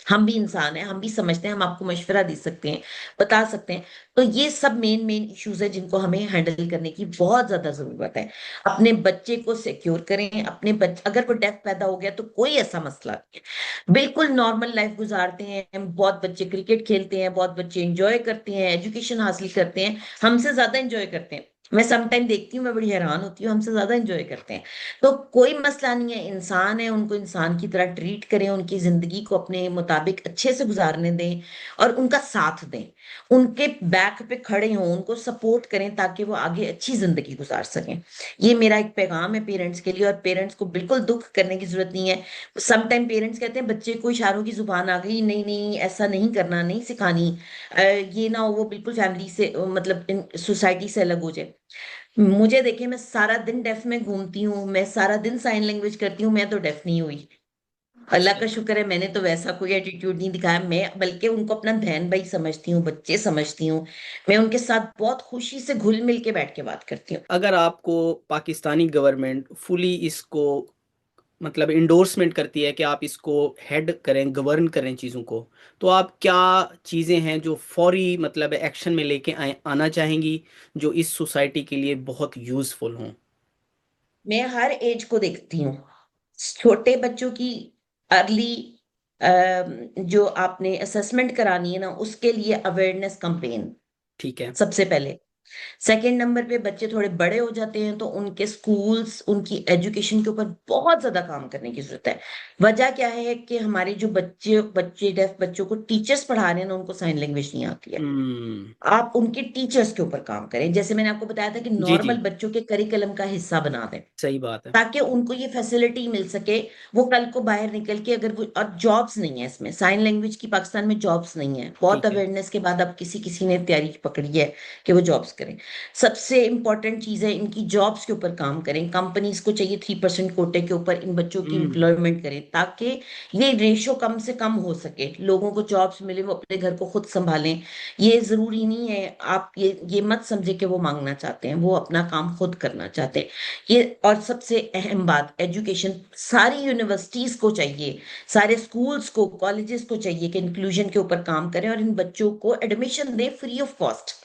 A: हम भी इंसान हैं, हम भी समझते हैं, हम आपको मशवरा दे सकते हैं, बता सकते हैं। तो ये सब मेन मेन इश्यूज है जिनको हमें हैंडल करने की बहुत ज्यादा जरूरत है। अपने बच्चे को सिक्योर करें। अपने बच्चे, अगर वो डेफ पैदा हो गया तो कोई ऐसा मसला नहीं है, बिल्कुल नॉर्मल लाइफ गुजारते हैं। बहुत बच्चे क्रिकेट खेलते हैं, बहुत बच्चे एंजॉय करते हैं, एजुकेशन हासिल करते हैं, हमसे ज्यादा एंजॉय करते हैं। मैं सम टाइम देखती हूँ, मैं बड़ी हैरान होती हूँ, हमसे ज्यादा एंजॉय करते हैं। तो कोई मसला नहीं है, इंसान है, उनको इंसान की तरह ट्रीट करें, उनकी जिंदगी को अपने मुताबिक अच्छे से गुजारने दें और उनका साथ दें। उनके बैक पे खड़े हों, उनको सपोर्ट करें, ताकि वो आगे अच्छी जिंदगी गुजार सकें। ये मेरा एक पैगाम है पेरेंट्स के लिए। और पेरेंट्स को बिल्कुल दुख करने की जरूरत नहीं है। सम टाइम पेरेंट्स कहते हैं बच्चे को इशारों की जुबान आ गई, नहीं नहीं ऐसा नहीं करना, नहीं सिखानी, ये ना हो वो बिल्कुल फैमिली से मतलब सोसाइटी से अलग हो जाए। मुझे देखिए, मैं सारा दिन डेफ में घूमती हूँ, मैं सारा दिन साइन लैंग्वेज करती हूँ, मैं तो डेफ नहीं हुई। अल्लाह का शुक्र है, मैंने तो वैसा कोई एटीट्यूड नहीं दिखाया। मैं बल्कि उनको अपना बहन भाई समझती हूँ, बच्चे समझती हूँ। मैं उनके साथ बहुत खुशी से घुल मिल के बैठ के बात करती हूँ।
B: अगर आपको पाकिस्तानी गवर्नमेंट फुली इसको मतलब इंडोर्समेंट करती है कि आप इसको हेड करें, गवर्न करें चीज़ों को, तो आप क्या चीज़ें हैं जो फौरी मतलब एक्शन में लेके आना चाहेंगी, जो इस सोसाइटी के लिए बहुत यूज़फुल हों?
A: मैं हर एज को देखती हूँ। छोटे बच्चों की अर्ली जो आपने असेसमेंट करानी है ना, उसके लिए अवेयरनेस कैंपेन
B: ठीक है।
A: सबसे पहले। सेकंड नंबर पे बच्चे थोड़े बड़े हो जाते हैं तो उनके स्कूल्स, उनकी एजुकेशन के ऊपर बहुत ज्यादा काम करने की जरूरत है। वजह क्या है कि हमारे जो बच्चे बच्चे डेफ बच्चों को टीचर्स पढ़ा रहे हैं ना, उनको साइन लैंग्वेज नहीं आती है।
B: हम्म।
A: आप उनके टीचर्स के ऊपर काम करें। जैसे मैंने आपको बताया था कि
B: जी जी।
A: नॉर्मल बच्चों के करिकुलम का हिस्सा बना दें,
B: सही बात है।
A: ताकि उनको ये फैसिलिटी मिल सके। वो कल को बाहर निकल के अगर वो, और जॉब्स नहीं है इसमें, साइन लैंग्वेज की पाकिस्तान में जॉब्स नहीं है। बहुत
B: ठीक है।
A: अवेयरनेस के बाद अब किसी किसी ने तैयारी पकड़ी है कि वो जॉब्स करें। सबसे इंपॉर्टेंट चीज है, इनकी जॉब्स के ऊपर काम करें। कंपनीज को चाहिए 3% कोटे के ऊपर इन बच्चों की
B: हम्म।
A: एम्प्लॉयमेंट करें, ताकि ये रेशो कम से कम हो सके, लोगों को जॉब्स मिले, वो अपने घर को खुद संभालें। ये जरूरी नहीं है, आप ये मत समझे कि वो मांगना चाहते हैं, वो अपना काम खुद करना चाहते हैं। ये, और सबसे अहम बात, एजुकेशन सारी यूनिवर्सिटीज को चाहिए, सारे स्कूल्स को, कॉलेजेस को चाहिए कि इंक्लूजन के ऊपर काम करें और इन बच्चों को एडमिशन दें फ्री ऑफ कॉस्ट।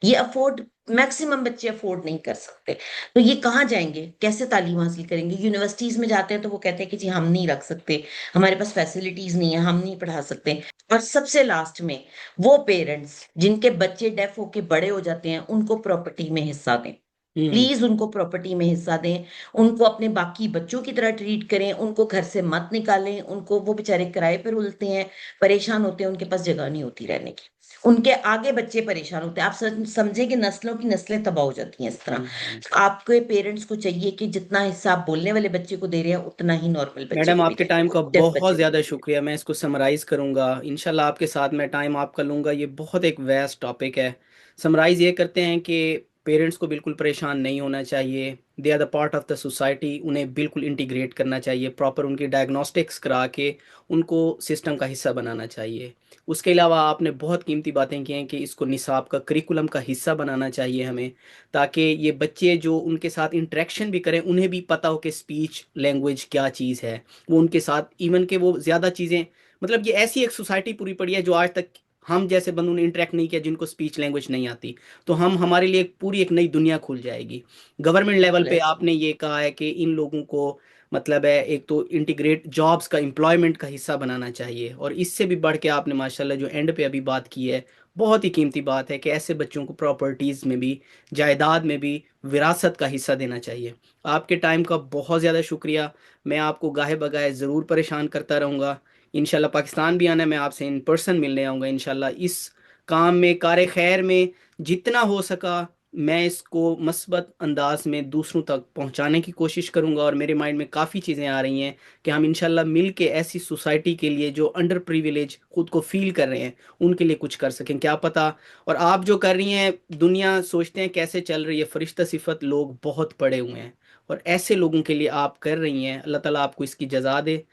A: ये अफोर्ड, मैक्सिमम बच्चे अफोर्ड नहीं कर सकते, तो ये कहाँ जाएंगे, कैसे तालीम हासिल करेंगे? यूनिवर्सिटीज में जाते हैं तो वो कहते हैं कि जी हम नहीं रख सकते, हमारे पास फैसिलिटीज नहीं है, हम नहीं पढ़ा सकते। और सबसे लास्ट में, वो पेरेंट्स जिनके बच्चे डेफ होके बड़े हो जाते हैं, उनको प्रॉपर्टी में हिस्सा दें।
B: हम्म।
A: प्लीज उनको प्रॉपर्टी में हिस्सा दें। उनको अपने बाकी बच्चों की तरह ट्रीट करें, उनको घर से मत निकालें। उनको, वो बेचारे किराए पर रुलते हैं, परेशान होते हैं, उनके पास जगह नहीं होती रहने की। उनके आगे बच्चे परेशान होते हैं। आप समझे कि नस्लों की नस्लें तबाह हो जाती हैं इस तरह।
B: हम्म।
A: आपके पेरेंट्स को चाहिए कि जितना हिस्सा आप बोलने वाले बच्चे को दे रहे हैं, उतना ही नॉर्मल बच्चे
B: मैडम
A: को भी
B: आपके
A: दें,
B: टाइम का
A: डेफ
B: बहुत
A: बच्चे को भी
B: ज़्यादा
A: दें।
B: शुक्रिया। मैं इसको समराइज़ करूँगा इंशाल्लाह, आपके साथ मैं टाइम आपका लूँगा। ये बहुत एक वैस्ट टॉपिक है। समराइज़ ये करते हैं कि पेरेंट्स को बिल्कुल परेशान नहीं होना चाहिए। They are the part of the society, उन्हें बिल्कुल इंटीग्रेट करना चाहिए, प्रॉपर उनकी डायग्नोस्टिक्स करा के उनको सिस्टम का हिस्सा बनाना चाहिए। उसके अलावा आपने बहुत कीमती बातें की हैं कि इसको निसाब का करिकुलम का हिस्सा बनाना चाहिए हमें, ताकि ये बच्चे जो उनके साथ इंटरेक्शन भी करें उन्हें भी पता हो कि स्पीच लैंग्वेज क्या चीज़ है। वो उनके साथ इवन के वो ज़्यादा चीज़ें, मतलब ये ऐसी एक सोसाइटी पूरी पड़ी है जो आज तक हम जैसे बंदों ने इंटरेक्ट नहीं किया जिनको स्पीच लैंग्वेज नहीं आती। तो हम हमारे लिए एक पूरी एक नई दुनिया खुल जाएगी। गवर्नमेंट लेवल
A: बिल्कुल
B: पे
A: ऐसे।
B: आपने ये कहा है कि इन लोगों को मतलब है एक तो इंटीग्रेट जॉब्स का एम्प्लॉयमेंट का हिस्सा बनाना चाहिए, और इससे भी बढ़ के आपने माशाल्लाह जो एंड पे अभी बात की है, बहुत ही कीमती बात है कि ऐसे बच्चों को प्रॉपर्टीज़ में भी, जायदाद में भी विरासत का हिस्सा देना चाहिए। आपके टाइम का बहुत ज़्यादा शुक्रिया। मैं आपको गाहे बगाए ज़रूर परेशान करता रहूँगा। इंशाल्लाह पाकिस्तान भी आना है, मैं आपसे इन पर्सन मिलने आऊँगा इंशाल्लाह। इस काम में, कार खैर में जितना हो सका मैं इसको मस्बत अंदाज में दूसरों तक पहुंचाने की कोशिश करूंगा। और मेरे माइंड में काफ़ी चीज़ें आ रही हैं कि हम इंशाल्लाह मिल के ऐसी सोसाइटी के लिए जो अंडर प्रिविलेज खुद को फील कर रहे हैं उनके लिए कुछ कर सकें, क्या पता। और आप जो कर रही हैं, दुनिया सोचते हैं कैसे चल रही है, फरिश्ता सिफत लोग बहुत पड़े हुए हैं, और ऐसे लोगों के लिए आप कर रही हैं। अल्लाह ताला आपको इसकी जजा दे।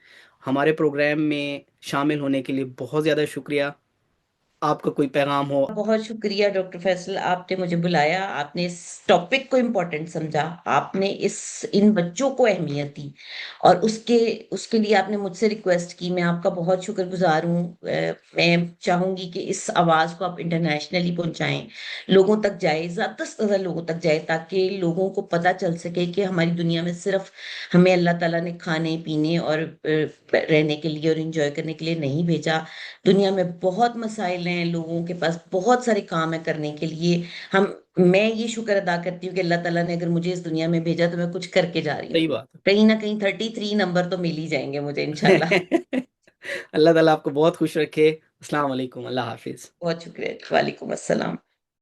B: हमारे प्रोग्राम में शामिल होने के लिए बहुत ज़्यादा शुक्रिया। आपका कोई पैगाम हो?
A: बहुत शुक्रिया डॉक्टर फैसल, आपने मुझे बुलाया, आपने इस टॉपिक को इम्पोर्टेंट समझा, आपने इस इन बच्चों को अहमियत दी, और उसके उसके लिए आपने मुझसे रिक्वेस्ट की। मैं आपका बहुत शुक्रगुजार हूँ। मैं चाहूंगी कि इस आवाज़ को आप इंटरनेशनली पहुंचाएं, लोगों तक जाए, ज़्यादा से ज़्यादा लोगों तक जाए, ताकि लोगों को पता चल सके कि हमारी दुनिया में सिर्फ हमें अल्लाह ताला ने खाने पीने और रहने के लिए और एंजॉय करने के लिए नहीं भेजा। दुनिया में बहुत मसाइल हैं, लोगों के पास बहुत सारे काम है करने के लिए। हम मैं ये शुक्र अदा करती हूँ कि अल्लाह ताला ने अगर मुझे इस दुनिया में भेजा, तो मैं कुछ करके जा रही हूँ।
B: सही बात
A: कहीं ना कहीं 33 नंबर तो मिल ही जाएंगे मुझे
B: है।
A: इंशाल्लाह।
B: अल्लाह ताला आपको बहुत खुश रखे। अस्सलाम वालेकुम, अल्लाह हाफिज।
A: बहुत शुक्रिया, वालेकुम अस्सलाम।